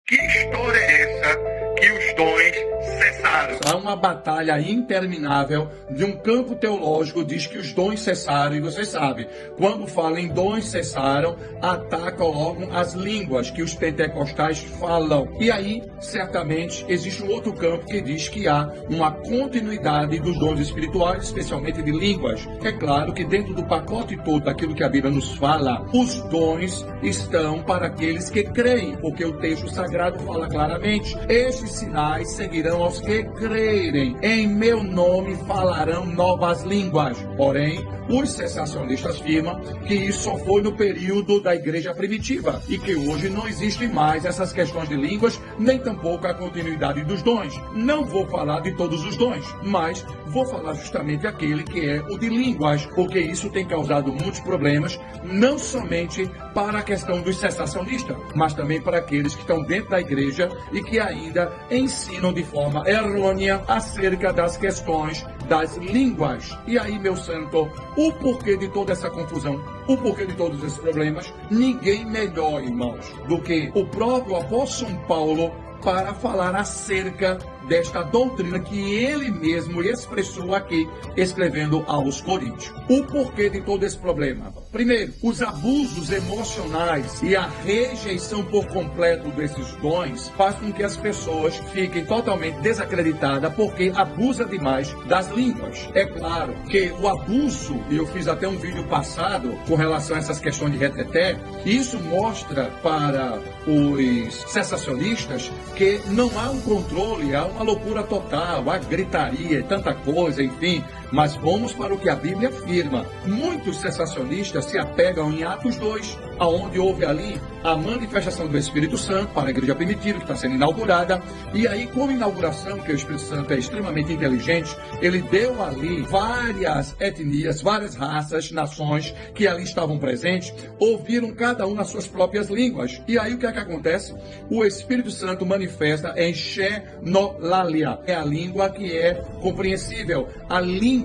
Que história é essa que os dons cessaram? Há uma batalha interminável de um campo teológico, diz que os dons cessaram, e você sabe, quando fala em dons cessaram, atacam logo as línguas que os pentecostais falam. E aí, certamente, existe um outro campo que diz que há uma continuidade dos dons espirituais, especialmente de línguas. É claro que dentro do pacote todo daquilo que a Bíblia nos fala, os dons estão para aqueles que creem, porque o texto sagrado fala claramente: estes sinais seguirão aos que crerem, em meu nome falarão novas línguas. Porém, os cessacionistas afirmam que isso só foi no período da igreja primitiva e que hoje não existe mais essas questões de línguas, nem tampouco a continuidade dos dons. Não vou falar de todos os dons, mas vou falar justamente aquele que é o de línguas, porque isso tem causado muitos problemas, não somente para a questão dos cessacionistas, mas também para aqueles que estão dentro da igreja e que ainda ensinam de forma errônea acerca das questões das línguas. E aí, meu santo, o porquê de toda essa confusão, o porquê de todos esses problemas? Ninguém melhor, irmãos, do que o próprio apóstolo São Paulo para falar acerca desta doutrina que ele mesmo expressou aqui, escrevendo aos Coríntios. O porquê de todo esse problema? Primeiro, os abusos emocionais e a rejeição por completo desses dons faz com que as pessoas fiquem totalmente desacreditadas porque abusa demais das línguas. É claro que o abuso, e eu fiz até um vídeo passado com relação a essas questões de reteté, isso mostra para os cessacionistas que não há um controle, há uma loucura total, há gritaria, tanta coisa, enfim. Mas vamos para o que a Bíblia afirma. Muitos cessacionistas se apegam em Atos 2, aonde houve ali a manifestação do Espírito Santo para a igreja primitiva, que está sendo inaugurada. E aí, com a inauguração, que o Espírito Santo é extremamente inteligente, ele deu ali várias etnias, várias raças, nações que ali estavam presentes, ouviram cada um nas suas próprias línguas. E aí, o que é que acontece? O Espírito Santo manifesta em Xenolalia. É a língua que é compreensível, a língua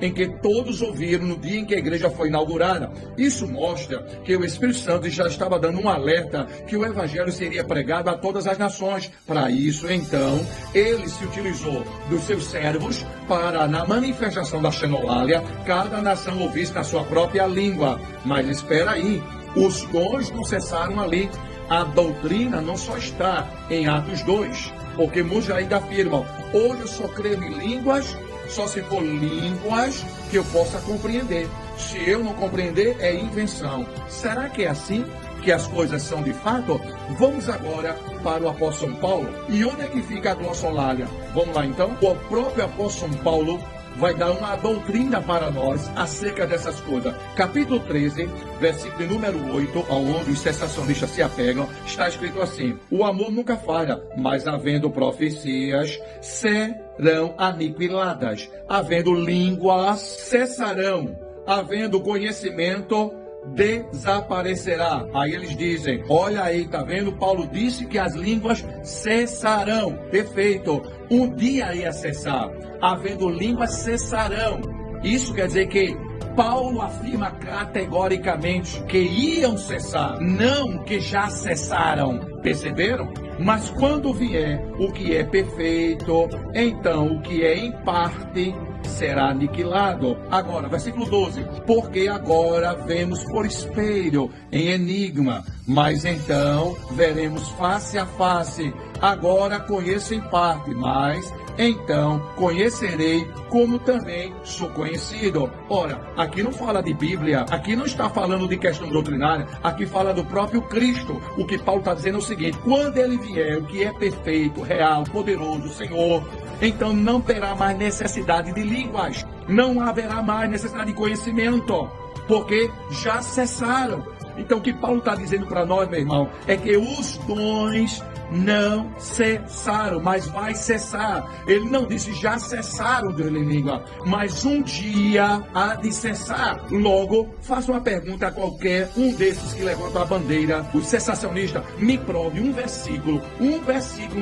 em que todos ouviram no dia em que a igreja foi inaugurada. Isso mostra que o Espírito Santo já estava dando um alerta que o evangelho seria pregado a todas as nações. Para isso, então, ele se utilizou dos seus servos para, na manifestação da Xenolalia, cada nação ouvisse na sua própria língua. Mas espera aí, os dons não cessaram ali. A doutrina não só está em Atos 2, porque muitos ainda afirmam: hoje eu só creio em línguas, só se for línguas que eu possa compreender. Se eu não compreender, é invenção. Será que é assim que as coisas são de fato? Vamos agora para o apóstolo São Paulo. E onde é que fica a glossolalia? Vamos lá então? O próprio apóstolo São Paulo vai dar uma doutrina para nós acerca dessas coisas. Capítulo 13, versículo número 8, onde os cessacionistas se apegam, está escrito assim: o amor nunca falha, mas havendo profecias, serão aniquiladas. Havendo línguas, cessarão. Havendo conhecimento, desaparecerá. Aí eles dizem: olha aí, tá vendo? Paulo disse que as línguas cessarão. Perfeito. Um dia ia cessar. Havendo línguas, cessarão. Isso quer dizer que Paulo afirma categoricamente que iam cessar, não que já cessaram. Perceberam? Mas quando vier o que é perfeito, então o que é em parte será aniquilado. Agora, versículo 12. Porque agora vemos por espelho, em enigma, mas então veremos face a face. Agora conheço em parte, mas então conhecerei como também sou conhecido. Ora, aqui não fala de Bíblia, aqui não está falando de questão doutrinária, aqui fala do próprio Cristo. O que Paulo está dizendo é o seguinte: quando ele vier, o que é perfeito, real, poderoso, Senhor, então não terá mais necessidade de línguas, não haverá mais necessidade de conhecimento, porque já cessaram. Então o que Paulo está dizendo para nós, meu irmão, é que os dons não cessaram, mas vai cessar. Ele não disse já cessaram de língua, mas um dia há de cessar. Logo, faço uma pergunta a qualquer um desses que levantam a bandeira, os cessacionistas: me prove um versículo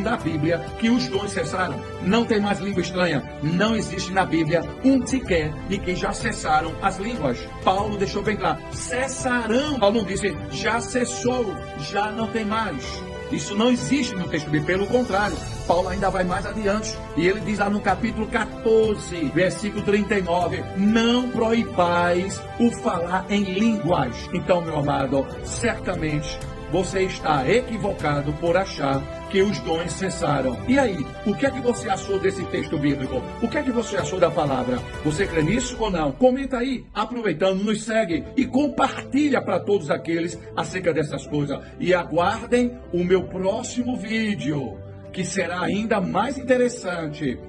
da Bíblia que os dons cessaram. Não tem mais língua estranha. Não existe na Bíblia um sequer de que já cessaram as línguas. Paulo deixou bem claro: cessarão. Paulo não disse já cessou, já não tem mais. Isso não existe no texto bíblico, pelo contrário. Paulo ainda vai mais adiante e ele diz lá no capítulo 14, versículo 39, não proibais o falar em línguas. Então, meu amado, certamente você está equivocado por achar que os dons cessaram. E aí, o que é que você achou desse texto bíblico? O que é que você achou da palavra? Você crê nisso ou não? Comenta aí. Aproveitando, nos segue e compartilha para todos aqueles acerca dessas coisas. E aguardem o meu próximo vídeo, que será ainda mais interessante.